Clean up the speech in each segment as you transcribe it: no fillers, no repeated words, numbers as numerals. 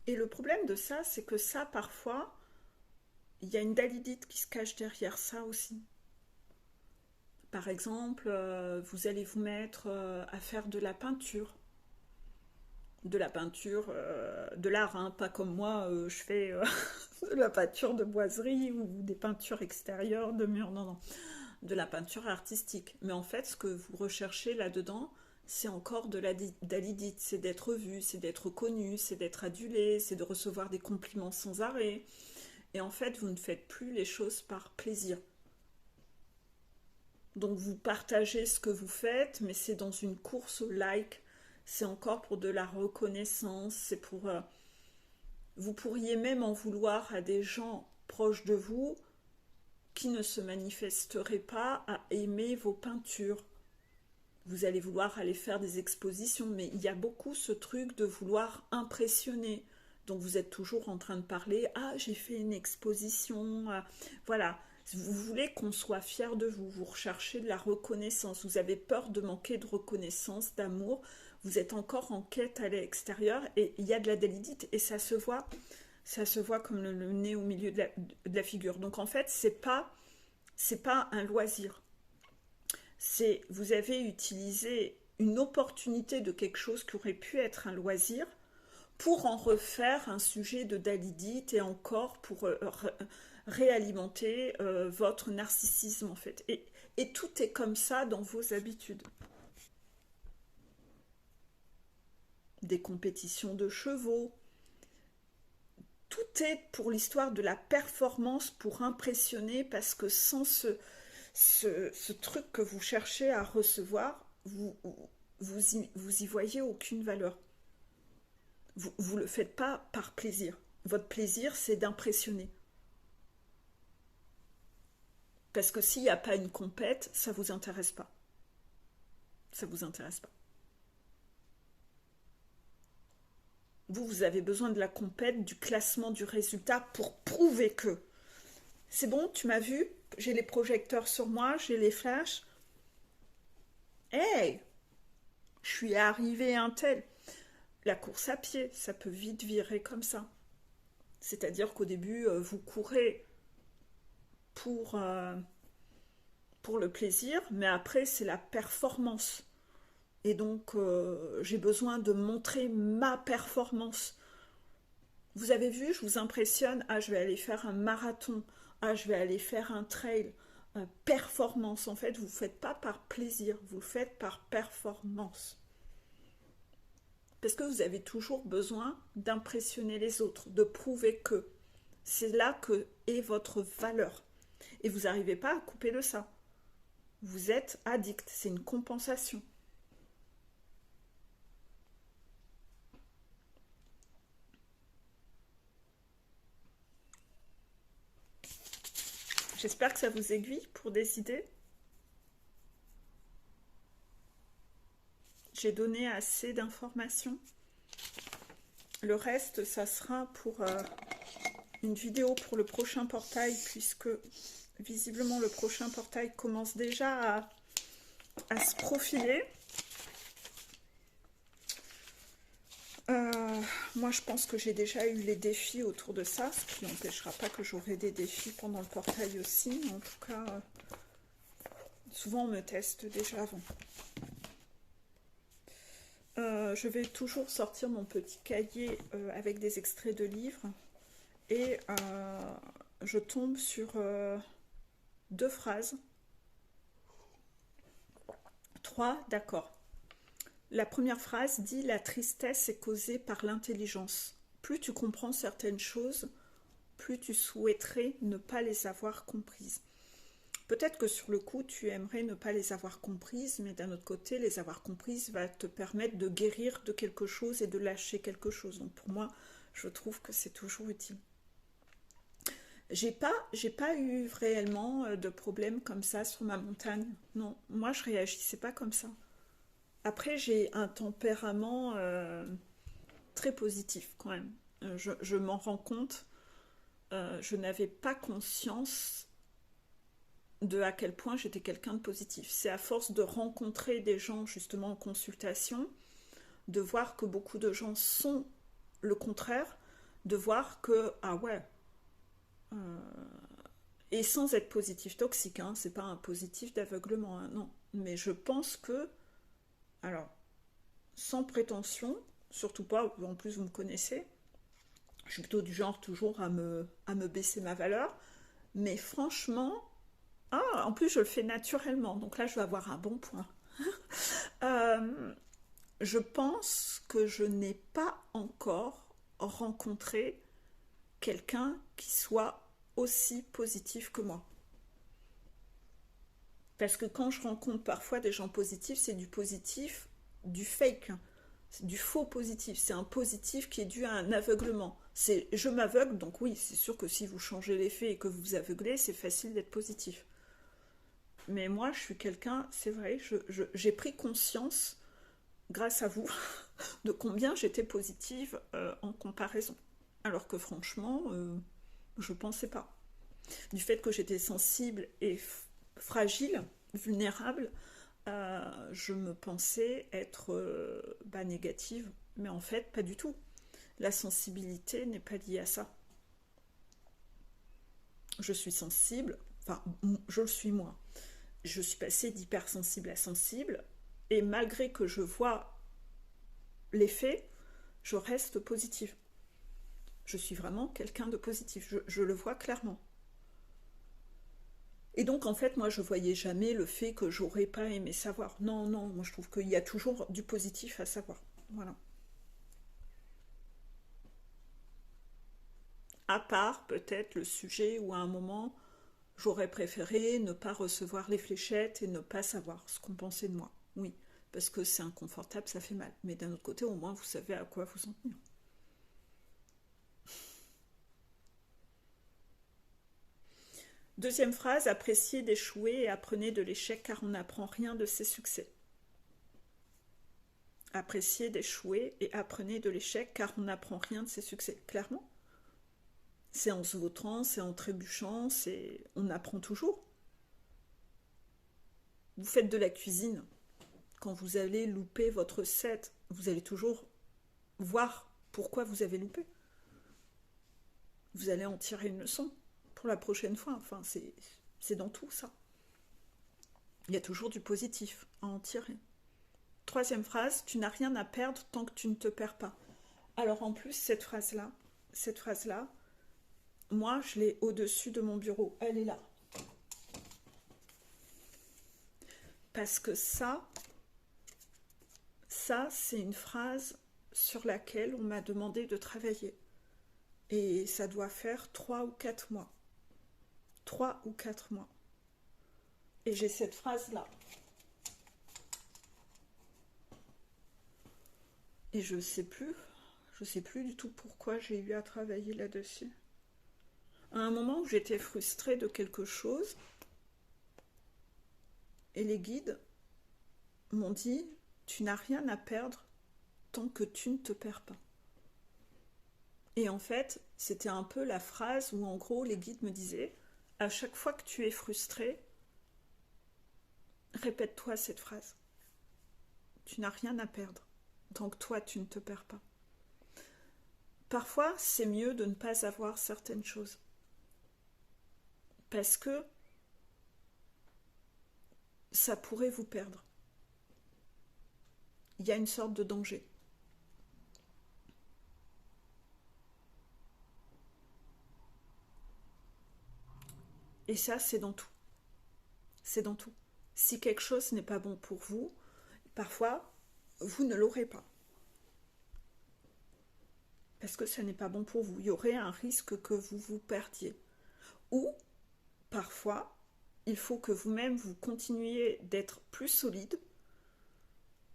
Et le problème de ça, c'est que ça, parfois, il y a une dalidite qui se cache derrière ça aussi. Par exemple, vous allez vous mettre à faire de la peinture, de l'art, hein, pas comme moi, je fais de la peinture de boiserie ou des peintures extérieures de murs, non, non, de la peinture artistique. Mais en fait, ce que vous recherchez là-dedans, c'est encore de la dalidite, c'est d'être vu, c'est d'être connu, c'est d'être adulé, c'est de recevoir des compliments sans arrêt. Et en fait, vous ne faites plus les choses par plaisir. Donc vous partagez ce que vous faites, mais c'est dans une course au like. C'est encore pour de la reconnaissance. C'est pour. Vous pourriez même en vouloir à des gens proches de vous qui ne se manifesteraient pas à aimer vos peintures. Vous allez vouloir aller faire des expositions, mais il y a beaucoup ce truc de vouloir impressionner. Donc vous êtes toujours en train de parler, ah j'ai fait une exposition, voilà. Vous voulez qu'on soit fier de vous, vous recherchez de la reconnaissance, vous avez peur de manquer de reconnaissance, d'amour, vous êtes encore en quête à l'extérieur et il y a de la délidite et ça se voit comme le nez au milieu de la figure. Donc en fait, c'est pas un loisir, c'est vous avez utilisé une opportunité de quelque chose qui aurait pu être un loisir pour en refaire un sujet de dalidite et encore pour réalimenter votre narcissisme en fait. Et tout est comme ça dans vos habitudes. Des compétitions de chevaux, tout est pour l'histoire de la performance pour impressionner parce que sans ce truc que vous cherchez à recevoir, vous y voyez aucune valeur. Vous ne le faites pas par plaisir. Votre plaisir, c'est d'impressionner. Parce que s'il n'y a pas une compète, ça ne vous intéresse pas. Ça ne vous intéresse pas. Vous avez besoin de la compète, du classement, du résultat pour prouver que. C'est bon, tu m'as vu, j'ai les projecteurs sur moi, j'ai les flashs. Hey, je suis arrivé à un tel. La course à pied, ça peut vite virer comme ça. C'est-à-dire qu'au début, vous courez pour, euh, pour le plaisir, mais après, c'est la performance. Et donc, j'ai besoin de montrer ma performance. Vous avez vu, je vous impressionne. Ah, je vais aller faire un marathon. Ah, je vais aller faire un trail. Performance, en fait, vous ne faites pas par plaisir, vous le faites par performance. Parce que vous avez toujours besoin d'impressionner les autres, de prouver que. C'est là que est votre valeur. Et vous n'arrivez pas à couper de ça. Vous êtes addict, c'est une compensation. J'espère que ça vous aiguille pour décider. J'ai donné assez d'informations. Le reste, ça sera pour une vidéo pour le prochain portail, puisque visiblement le prochain portail commence déjà à se profiler. Moi, je pense que j'ai déjà eu les défis autour de ça, ce qui n'empêchera pas que j'aurai des défis pendant le portail aussi. En tout cas, souvent on me teste déjà avant. Je vais toujours sortir mon petit cahier avec des extraits de livres et je tombe sur deux phrases. Trois, d'accord. La première phrase dit: la tristesse est causée par l'intelligence. Plus tu comprends certaines choses, plus tu souhaiterais ne pas les avoir comprises. Peut-être que sur le coup, tu aimerais ne pas les avoir comprises, mais d'un autre côté, les avoir comprises va te permettre de guérir de quelque chose et de lâcher quelque chose. Donc pour moi, je trouve que c'est toujours utile. J'ai pas eu réellement de problème comme ça sur ma montagne. Non, moi je réagissais pas comme ça. Après, j'ai un tempérament très positif quand même. Je m'en rends compte. Je n'avais pas conscience de à quel point j'étais quelqu'un de positif. C'est à force de rencontrer des gens justement en consultation, de voir que beaucoup de gens sont le contraire, de voir que, ah ouais, et sans être positif toxique, hein, c'est pas un positif d'aveuglement, hein, non. Mais je pense que, alors, sans prétention, surtout pas, en plus vous me connaissez, je suis plutôt du genre toujours à me baisser ma valeur, mais franchement, ah, en plus je le fais naturellement, donc là je vais avoir un bon point. Euh, je pense que je n'ai pas encore rencontré quelqu'un qui soit aussi positif que moi. Parce que quand je rencontre parfois des gens positifs, c'est du positif, du fake, hein. C'est du faux positif. C'est un positif qui est dû à un aveuglement. C'est je m'aveugle, donc oui, c'est sûr que si vous changez les faits et que vous vous aveuglez, c'est facile d'être positif. Mais moi, je suis quelqu'un, c'est vrai, j'ai pris conscience, grâce à vous, de combien j'étais positive en comparaison. Alors que franchement, je ne pensais pas. Du fait que j'étais sensible et fragile, vulnérable, je me pensais être négative, mais en fait, pas du tout. La sensibilité n'est pas liée à ça. Je suis sensible, enfin, je le suis moi. Je suis passée d'hypersensible à sensible, et malgré que je vois les faits, je reste positive. Je suis vraiment quelqu'un de positif, je le vois clairement. Et donc, en fait, moi, je voyais jamais le fait que j'aurais pas aimé savoir. Non, non, moi, je trouve qu'il y a toujours du positif à savoir. Voilà. À part, peut-être, le sujet où, à un moment, j'aurais préféré ne pas recevoir les fléchettes et ne pas savoir ce qu'on pensait de moi. Oui, parce que c'est inconfortable, ça fait mal. Mais d'un autre côté, au moins, vous savez à quoi vous en tenir. Deuxième phrase, appréciez d'échouer et apprenez de l'échec car on n'apprend rien de ses succès. Appréciez d'échouer et apprenez de l'échec car on n'apprend rien de ses succès. Clairement, c'est en se vautrant, c'est en trébuchant, on apprend toujours. Vous faites de la cuisine, quand vous allez louper votre recette, vous allez toujours voir pourquoi vous avez loupé. Vous allez en tirer une leçon pour la prochaine fois. Enfin, c'est dans tout ça. Il y a toujours du positif à en tirer. Troisième phrase, tu n'as rien à perdre tant que tu ne te perds pas. Alors en plus, cette phrase-là, moi, je l'ai au-dessus de mon bureau. Elle est là. Parce que ça, c'est une phrase sur laquelle on m'a demandé de travailler. Et ça doit faire 3 ou 4 mois. 3 ou 4 mois. Et j'ai cette phrase-là. Et je sais plus du tout pourquoi j'ai eu à travailler là-dessus. À un moment où j'étais frustrée de quelque chose, et les guides m'ont dit, tu n'as rien à perdre tant que tu ne te perds pas. Et en fait, c'était un peu la phrase où en gros les guides me disaient, à chaque fois que tu es frustré, répète-toi cette phrase. Tu n'as rien à perdre tant que toi tu ne te perds pas. Parfois, c'est mieux de ne pas avoir certaines choses. Parce que ça pourrait vous perdre. Il y a une sorte de danger. Et ça, c'est dans tout. C'est dans tout. Si quelque chose n'est pas bon pour vous, parfois, vous ne l'aurez pas. Parce que ça n'est pas bon pour vous. Il y aurait un risque que vous vous perdiez. Ou, parfois, il faut que vous-même vous continuiez d'être plus solide,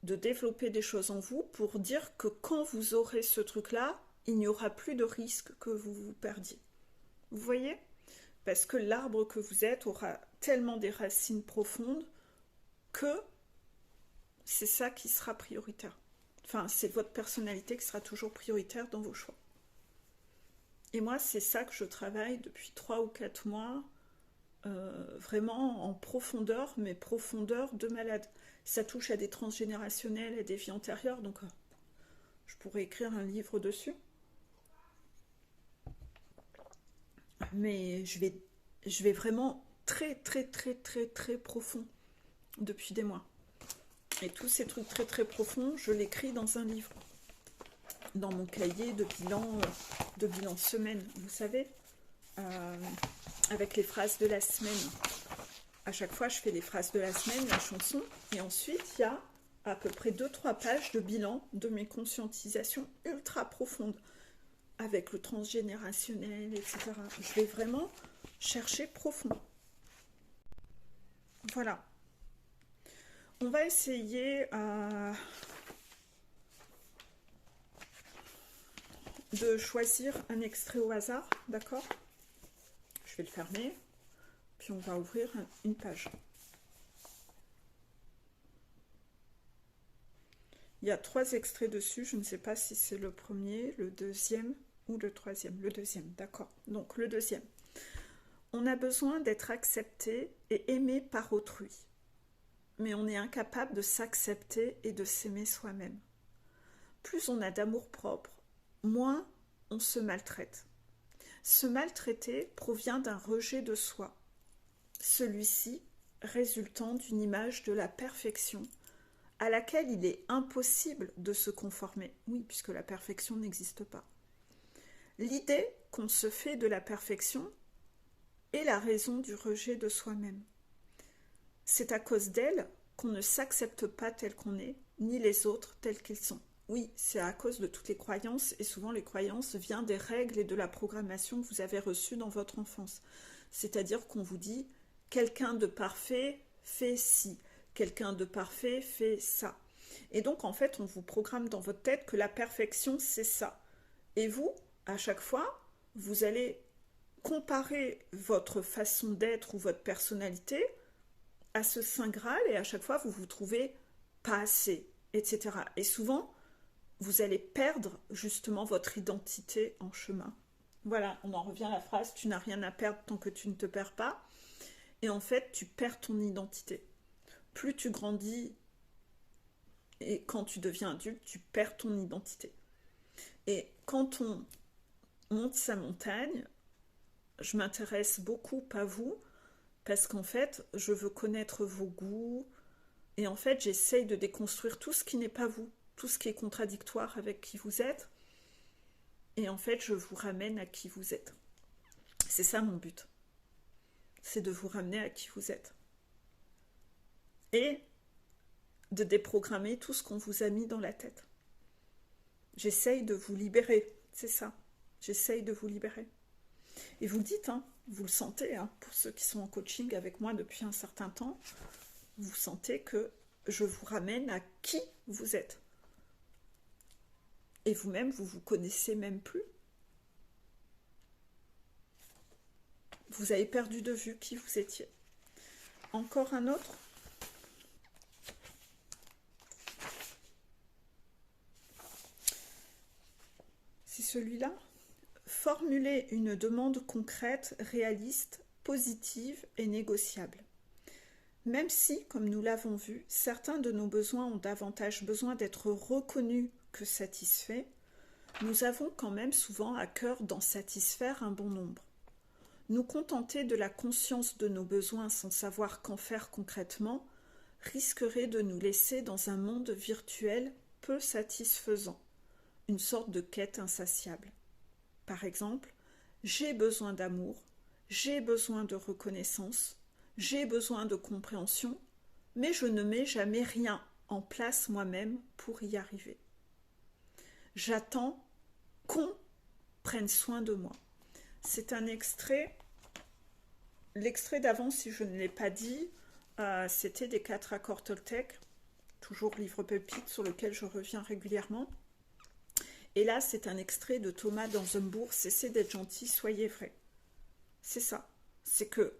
de développer des choses en vous pour dire que quand vous aurez ce truc-là, il n'y aura plus de risque que vous vous perdiez. Vous voyez ? Parce que l'arbre que vous êtes aura tellement des racines profondes que c'est ça qui sera prioritaire. Enfin, c'est votre personnalité qui sera toujours prioritaire dans vos choix. Et moi, c'est ça que je travaille depuis 3 ou 4 mois, vraiment en profondeur, mais profondeur de malade. Ça touche à des transgénérationnels, à des vies antérieures, donc je pourrais écrire un livre dessus. mais je vais vraiment très, très, très, très, très profond depuis des mois. Et tous ces trucs très, très profonds, je l'écris dans un livre, dans mon cahier de bilan semaine, vous savez, avec les phrases de la semaine. À chaque fois, je fais les phrases de la semaine, la chanson, et ensuite, il y a à peu près 2-3 pages de bilan de mes conscientisations ultra profondes, avec le transgénérationnel, etc. Je vais vraiment chercher profond. Voilà. On va essayer de choisir un extrait au hasard, d'accord? Je vais le fermer, puis on va ouvrir une page. Il y a 3 extraits dessus, je ne sais pas si c'est le premier, le deuxième ou le troisième. Le deuxième, d'accord. Donc le deuxième. On a besoin d'être accepté et aimé par autrui, mais on est incapable de s'accepter et de s'aimer soi-même. Plus on a d'amour-propre, moins on se maltraite. Se maltraiter provient d'un rejet de soi, celui-ci résultant d'une image de la perfection à laquelle il est impossible de se conformer. Oui, puisque la perfection n'existe pas. L'idée qu'on se fait de la perfection est la raison du rejet de soi-même. C'est à cause d'elle qu'on ne s'accepte pas tel qu'on est, ni les autres tels qu'ils sont. Oui, c'est à cause de toutes les croyances, et souvent les croyances viennent des règles et de la programmation que vous avez reçue dans votre enfance. C'est-à-dire qu'on vous dit « quelqu'un de parfait fait ci ». Quelqu'un de parfait fait ça. Et donc, en fait, on vous programme dans votre tête que la perfection, c'est ça. Et vous, à chaque fois, vous allez comparer votre façon d'être ou votre personnalité à ce Saint Graal et à chaque fois, vous vous trouvez pas assez, etc. Et souvent, vous allez perdre justement votre identité en chemin. Voilà, on en revient à la phrase « tu n'as rien à perdre tant que tu ne te perds pas ». Et en fait, tu perds ton identité. Plus tu grandis et quand tu deviens adulte, tu perds ton identité. Et quand on monte sa montagne, je m'intéresse beaucoup à vous parce qu'en fait, je veux connaître vos goûts et en fait, j'essaye de déconstruire tout ce qui n'est pas vous, tout ce qui est contradictoire avec qui vous êtes. Et en fait, je vous ramène à qui vous êtes. C'est ça mon but. C'est de vous ramener à qui vous êtes. Et de déprogrammer tout ce qu'on vous a mis dans la tête. J'essaye de vous libérer, c'est ça. J'essaye de vous libérer. Et vous le dites, hein, vous le sentez, hein, pour ceux qui sont en coaching avec moi depuis un certain temps, vous sentez que je vous ramène à qui vous êtes. Et vous-même, vous vous connaissez même plus. Vous avez perdu de vue qui vous étiez. Encore un autre ? C'est celui-là. Formuler une demande concrète, réaliste, positive et négociable. Même si, comme nous l'avons vu, certains de nos besoins ont davantage besoin d'être reconnus que satisfaits, nous avons quand même souvent à cœur d'en satisfaire un bon nombre. Nous contenter de la conscience de nos besoins sans savoir qu'en faire concrètement risquerait de nous laisser dans un monde virtuel peu satisfaisant, une sorte de quête insatiable. Par exemple, j'ai besoin d'amour, j'ai besoin de reconnaissance, j'ai besoin de compréhension, mais je ne mets jamais rien en place moi-même pour y arriver. J'attends qu'on prenne soin de moi. C'est un extrait, l'extrait d'avant, si je ne l'ai pas dit, c'était des 4 accords Toltec, toujours livre pépite sur lequel je reviens régulièrement. Et là, c'est un extrait de Thomas d'Ansembourg, cessez d'être gentil, soyez vrai. C'est ça, c'est que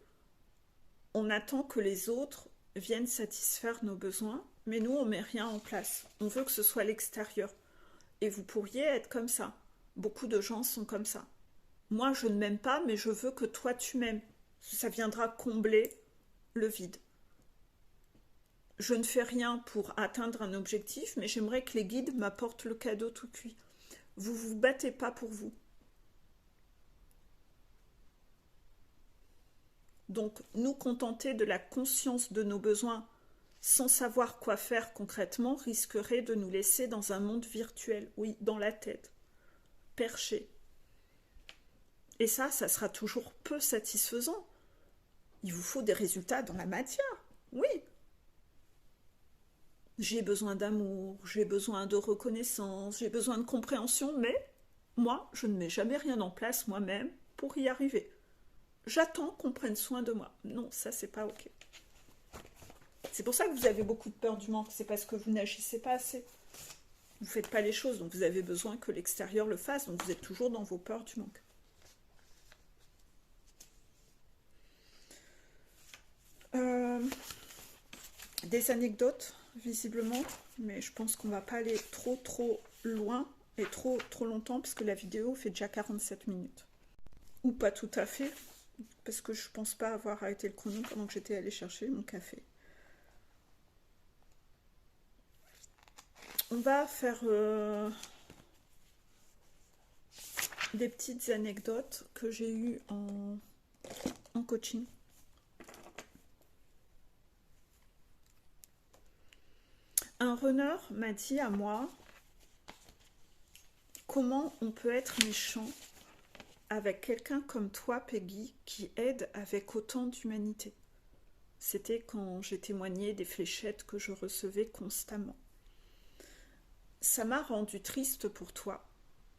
on attend que les autres viennent satisfaire nos besoins, mais nous, on ne met rien en place. On veut que ce soit l'extérieur. Et vous pourriez être comme ça. Beaucoup de gens sont comme ça. Moi, je ne m'aime pas, mais je veux que toi, tu m'aimes. Ça viendra combler le vide. Je ne fais rien pour atteindre un objectif, mais j'aimerais que les guides m'apportent le cadeau tout cuit. Vous ne vous battez pas pour vous. Donc, nous contenter de la conscience de nos besoins sans savoir quoi faire concrètement risquerait de nous laisser dans un monde virtuel, oui, dans la tête, perché. Et ça sera toujours peu satisfaisant. Il vous faut des résultats dans la matière, oui. J'ai besoin d'amour, j'ai besoin de reconnaissance, j'ai besoin de compréhension, mais moi, je ne mets jamais rien en place moi-même pour y arriver. J'attends qu'on prenne soin de moi. Non, ça, c'est pas ok. C'est pour ça que vous avez beaucoup de peur du manque, c'est parce que vous n'agissez pas assez. Vous ne faites pas les choses, donc vous avez besoin que l'extérieur le fasse, donc vous êtes toujours dans vos peurs du manque. Des anecdotes, visiblement, mais je pense qu'on va pas aller trop loin et trop longtemps, parce que la vidéo fait déjà 47 minutes. Ou pas tout à fait, parce que je pense pas avoir arrêté le chrono pendant que j'étais allée chercher mon café. On va faire des petites anecdotes que j'ai eues en coaching. Un runner m'a dit à moi comment on peut être méchant avec quelqu'un comme toi, Peggy, qui aide avec autant d'humanité. C'était quand j'ai témoigné des fléchettes que je recevais constamment. Ça m'a rendu triste pour toi.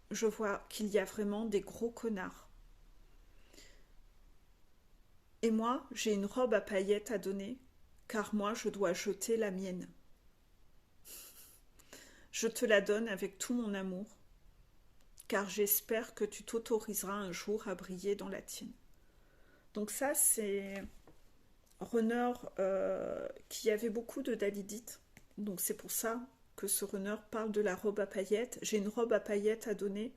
Je vois qu'il y a vraiment des gros connards. Et moi, j'ai une robe à paillettes à donner, car moi, je dois jeter la mienne. Je te la donne avec tout mon amour, car j'espère que tu t'autoriseras un jour à briller dans la tienne. Donc ça, c'est runner qui avait beaucoup de dalidite. Donc c'est pour ça que ce runner parle de la robe à paillettes. J'ai une robe à paillettes à donner,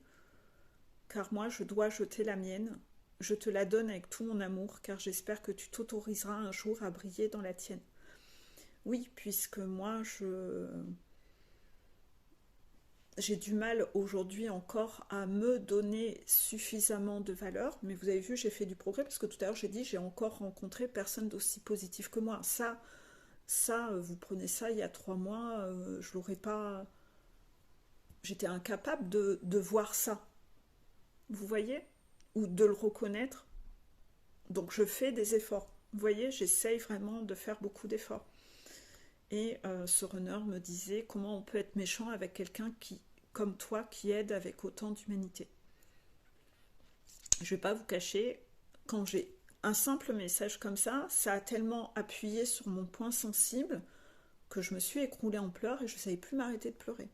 car moi, je dois jeter la mienne. Je te la donne avec tout mon amour, car j'espère que tu t'autoriseras un jour à briller dans la tienne. Oui, puisque moi, j'ai du mal aujourd'hui encore à me donner suffisamment de valeur, mais vous avez vu, j'ai fait du progrès, parce que tout à l'heure j'ai dit, j'ai encore rencontré personne d'aussi positif que moi. Ça, vous prenez ça il y a 3 mois, je l'aurais pas... J'étais incapable de voir ça, vous voyez, ou de le reconnaître. Donc je fais des efforts. Vous voyez, j'essaye vraiment de faire beaucoup d'efforts. Et ce runner me disait comment on peut être méchant avec quelqu'un comme toi qui aide avec autant d'humanité. Je ne vais pas vous cacher, quand j'ai un simple message comme ça, ça a tellement appuyé sur mon point sensible que je me suis écroulée en pleurs et je ne savais plus m'arrêter de pleurer.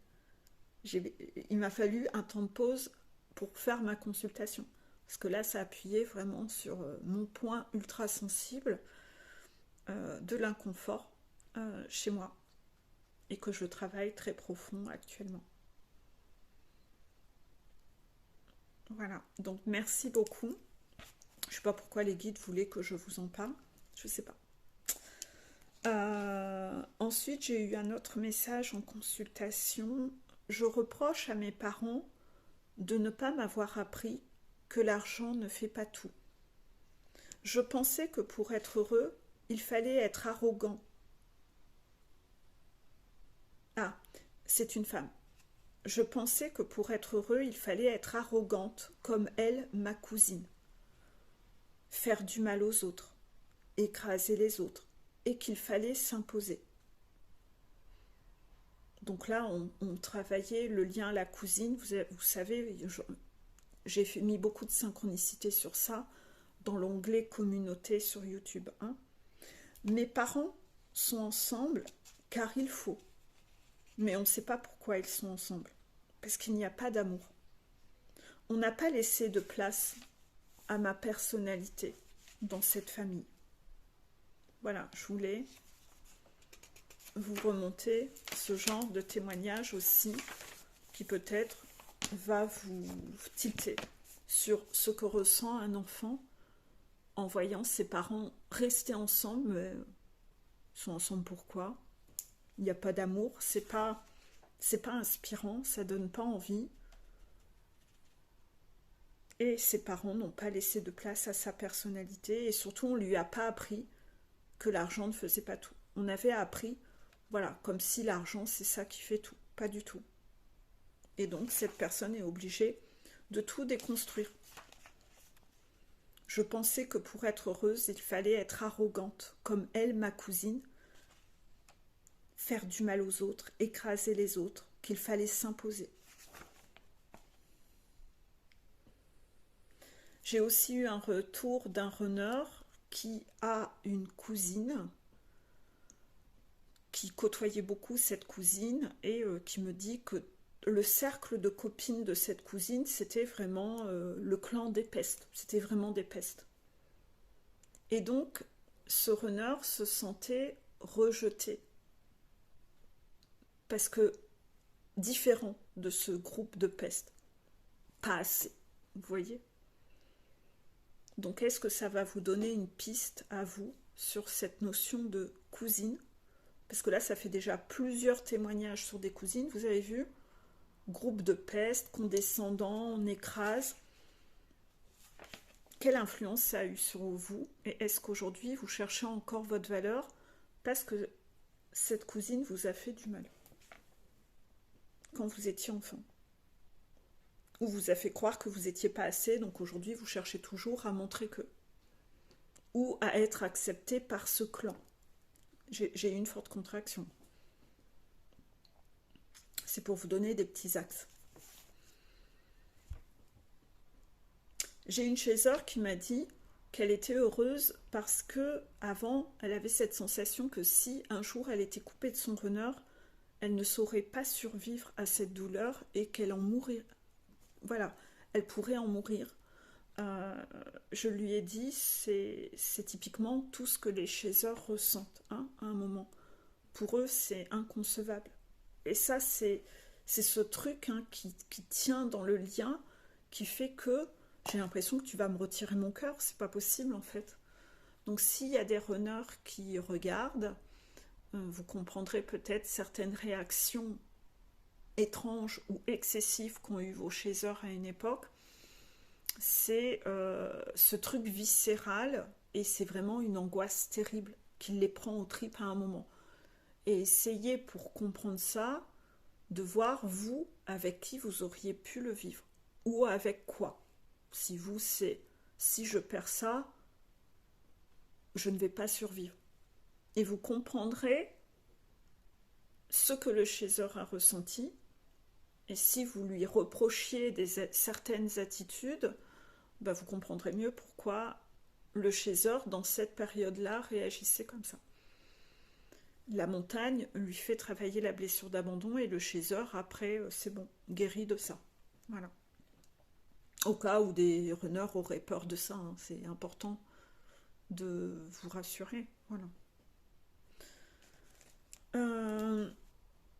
Il m'a fallu un temps de pause pour faire ma consultation. Parce que là, ça appuyait vraiment sur mon point ultra sensible de l'inconfort chez moi et que je travaille très profond actuellement. Voilà, donc merci beaucoup. Je ne sais pas pourquoi les guides voulaient que je vous en parle, je ne sais pas. Ensuite, j'ai eu un autre message en consultation. Je reproche à mes parents de ne pas m'avoir appris que l'argent ne fait pas tout. Je pensais que pour être heureux, il fallait être arrogant. Ah, c'est une femme. Je pensais que pour être heureux, il fallait être arrogante, comme elle, ma cousine. Faire du mal aux autres, écraser les autres, et qu'il fallait s'imposer. Donc là, on travaillait le lien à la cousine. Vous savez, j'ai mis beaucoup de synchronicité sur ça dans l'onglet communauté sur YouTube. Hein. Mes parents sont ensemble car il faut. Mais on ne sait pas pourquoi ils sont ensemble. Parce qu'il n'y a pas d'amour. On n'a pas laissé de place à ma personnalité dans cette famille. Voilà, je voulais vous remonter ce genre de témoignage aussi qui peut-être va vous tilter sur ce que ressent un enfant en voyant ses parents rester ensemble. Mais ils sont ensemble pourquoi ? Il n'y a pas d'amour, c'est pas inspirant, ça donne pas envie. et ses parents n'ont pas laissé de place à sa personnalité, et surtout on ne lui a pas appris que l'argent ne faisait pas tout. On avait appris, voilà, comme si l'argent c'est ça qui fait tout, pas du tout. Et donc cette personne est obligée de tout déconstruire. Je pensais que pour être heureuse, il fallait être arrogante, comme elle, ma cousine, faire du mal aux autres, écraser les autres, qu'il fallait s'imposer. J'ai aussi eu un retour d'un runner qui a une cousine, qui côtoyait beaucoup cette cousine et qui me dit que le cercle de copines de cette cousine, c'était vraiment le clan des pestes. C'était vraiment des pestes. Et donc, ce runner se sentait rejeté. Parce que différent de ce groupe de pestes. Pas assez. Vous voyez ? Donc, est-ce que ça va vous donner une piste à vous sur cette notion de cousine ? Parce que là, ça fait déjà plusieurs témoignages sur des cousines. Vous avez vu ? Groupe de peste, condescendant, on écrase. Quelle influence ça a eu sur vous? Et est-ce qu'aujourd'hui, vous cherchez encore votre valeur parce que cette cousine vous a fait du mal quand vous étiez enfant? Ou vous a fait croire que vous n'étiez pas assez, donc aujourd'hui, vous cherchez toujours à montrer que. Ou à être accepté par ce clan. J'ai eu une forte contraction. C'est pour vous donner des petits axes. J'ai une chaser qui m'a dit qu'elle était heureuse parce que avant, elle avait cette sensation que si un jour elle était coupée de son runner, elle ne saurait pas survivre à cette douleur et qu'elle en mourrait. Voilà, elle pourrait en mourir. Je lui ai dit, c'est typiquement tout ce que les chasers ressentent à un moment. Pour eux, c'est inconcevable. Et ça, c'est ce truc qui tient dans le lien, qui fait que j'ai l'impression que tu vas me retirer mon cœur. C'est pas possible, en fait. Donc, s'il y a des runners qui regardent, vous comprendrez peut-être certaines réactions étranges ou excessives qu'ont eu vos chasers à une époque. C'est ce truc viscéral, et c'est vraiment une angoisse terrible qui les prend aux tripes à un moment. Et essayez, pour comprendre ça, de voir, vous, avec qui vous auriez pu le vivre. Ou avec quoi. Si vous, c'est, si je perds ça, je ne vais pas survivre. Et vous comprendrez ce que le chaser a ressenti. Et si vous lui reprochiez certaines attitudes, bah vous comprendrez mieux pourquoi le chaser, dans cette période-là, réagissait comme ça. La montagne lui fait travailler la blessure d'abandon et le chaser, après, c'est bon, guéri de ça. Voilà. Au cas où des runners auraient peur de ça, hein, c'est important de vous rassurer. Voilà.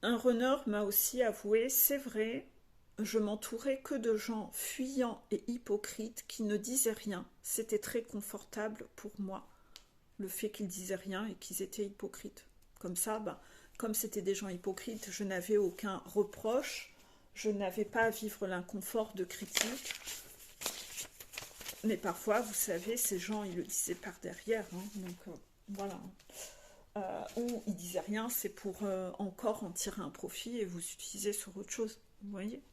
Un runner m'a aussi avoué, c'est vrai, je m'entourais que de gens fuyants et hypocrites qui ne disaient rien. C'était très confortable pour moi, le fait qu'ils disaient rien et qu'ils étaient hypocrites. Comme ça, comme c'était des gens hypocrites, je n'avais aucun reproche, je n'avais pas à vivre l'inconfort de critiques. Mais parfois, vous savez, ces gens, ils le disaient par derrière, hein, donc voilà. Ou ils disaient rien, c'est pour encore en tirer un profit et vous utiliser sur autre chose, vous voyez.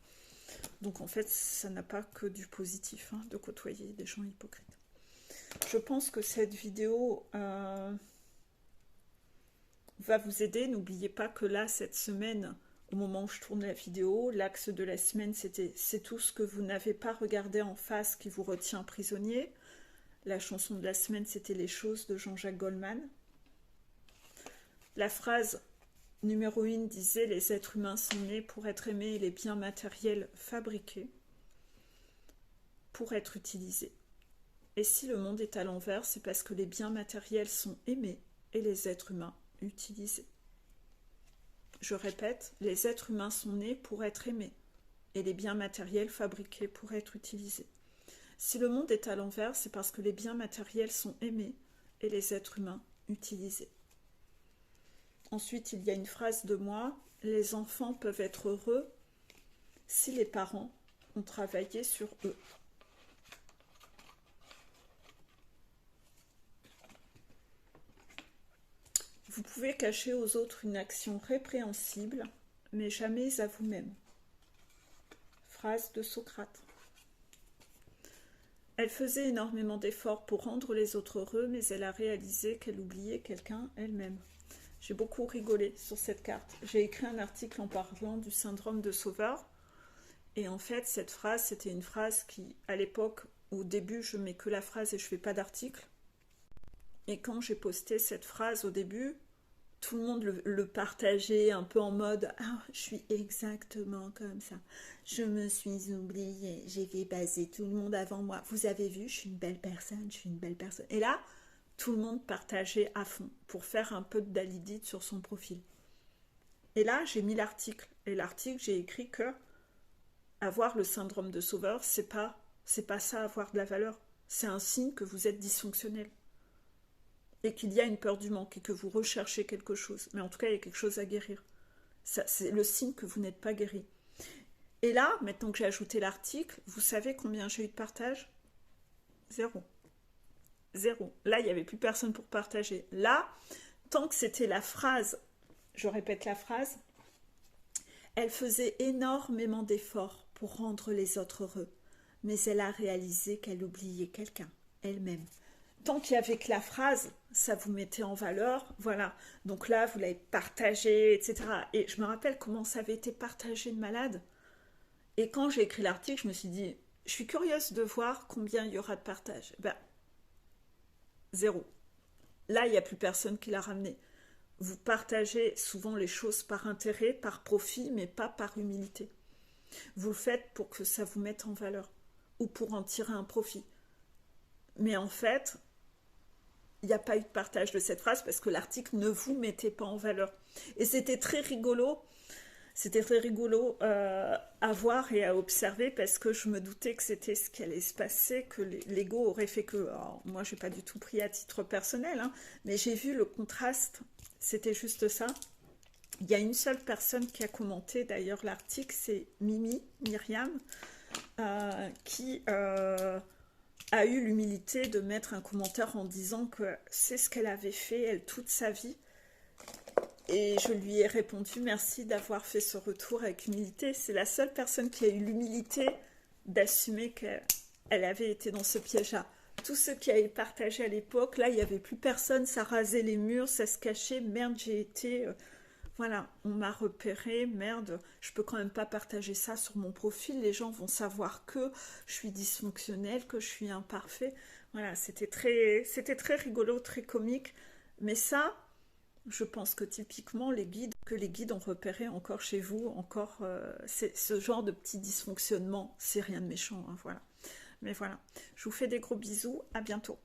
Donc en fait, ça n'a pas que du positif, hein, de côtoyer des gens hypocrites. Je pense que cette vidéo va vous aider. N'oubliez pas que là, cette semaine, au moment où je tourne la vidéo, l'axe de la semaine, c'est tout ce que vous n'avez pas regardé en face qui vous retient prisonnier. La chanson de la semaine, c'était Les choses de Jean-Jacques Goldman. La phrase numéro 1 disait « Les êtres humains sont nés pour être aimés et les biens matériels fabriqués pour être utilisés. Et si le monde est à l'envers, c'est parce que les biens matériels sont aimés et les êtres humains utilisés. » Je répète, les êtres humains sont nés pour être aimés et les biens matériels fabriqués pour être utilisés. Si le monde est à l'envers, c'est parce que les biens matériels sont aimés et les êtres humains utilisés. Ensuite, il y a une phrase de moi, « Les enfants peuvent être heureux si les parents ont travaillé sur eux. » pouvez cacher aux autres une action répréhensible, mais jamais à vous-même. Phrase de Socrate. Elle faisait énormément d'efforts pour rendre les autres heureux, mais elle a réalisé qu'elle oubliait quelqu'un elle-même. J'ai beaucoup rigolé sur cette carte. J'ai écrit un article en parlant du syndrome de Sauveur. Et en fait, cette phrase, c'était une phrase qui, à l'époque, au début, je mets que la phrase et je fais pas d'article. Et quand j'ai posté cette phrase au début, tout le monde le partageait un peu en mode « Ah, je suis exactement comme ça. Je me suis oubliée. J'ai fait passer tout le monde avant moi. Vous avez vu, je suis une belle personne, je suis une belle personne. » Et là, tout le monde partageait à fond pour faire un peu de dalidite sur son profil. Et là, j'ai mis l'article. Et l'article, j'ai écrit que avoir le syndrome de Sauveur, c'est pas ça, avoir de la valeur. C'est un signe que vous êtes dysfonctionnel. Et qu'il y a une peur du manque et que vous recherchez quelque chose. Mais en tout cas, il y a quelque chose à guérir. C'est le signe que vous n'êtes pas guéri. Et là, maintenant que j'ai ajouté l'article, vous savez combien j'ai eu de partage? 0. 0. Là, il n'y avait plus personne pour partager. Là, tant que c'était la phrase, je répète la phrase, elle faisait énormément d'efforts pour rendre les autres heureux. Mais elle a réalisé qu'elle oubliait quelqu'un, elle-même. Tant qu'il y avait que la phrase, ça vous mettait en valeur, voilà. Donc là, vous l'avez partagé, etc. Et je me rappelle comment ça avait été partagé de malade. Et quand j'ai écrit l'article, je me suis dit, je suis curieuse de voir combien il y aura de partage. Ben, 0. Là, il n'y a plus personne qui l'a ramené. Vous partagez souvent les choses par intérêt, par profit, mais pas par humilité. Vous le faites pour que ça vous mette en valeur ou pour en tirer un profit. Mais en fait, il n'y a pas eu de partage de cette phrase parce que l'article ne vous mettait pas en valeur. Et c'était très rigolo. C'était très rigolo à voir et à observer parce que je me doutais que c'était ce qui allait se passer, que l'ego aurait fait que... Alors, moi, je n'ai pas du tout pris à titre personnel, hein, mais j'ai vu le contraste. C'était juste ça. Il y a une seule personne qui a commenté d'ailleurs l'article, c'est Myriam, qui... a eu l'humilité de mettre un commentaire en disant que c'est ce qu'elle avait fait, elle, toute sa vie. Et je lui ai répondu, merci d'avoir fait ce retour avec humilité. C'est la seule personne qui a eu l'humilité d'assumer qu'elle avait été dans ce piège-là. Tous ceux qui avaient partagé à l'époque, là, il n'y avait plus personne, ça rasait les murs, ça se cachait. Merde, j'ai été... voilà, on m'a repéré, merde, je peux quand même pas partager ça sur mon profil, les gens vont savoir que je suis dysfonctionnelle, que je suis imparfait. Voilà, c'était très rigolo, très comique. Mais ça, je pense que typiquement, les guides ont repéré encore chez vous, encore ce genre de petits dysfonctionnements, c'est rien de méchant, hein, voilà. Mais voilà, je vous fais des gros bisous, à bientôt.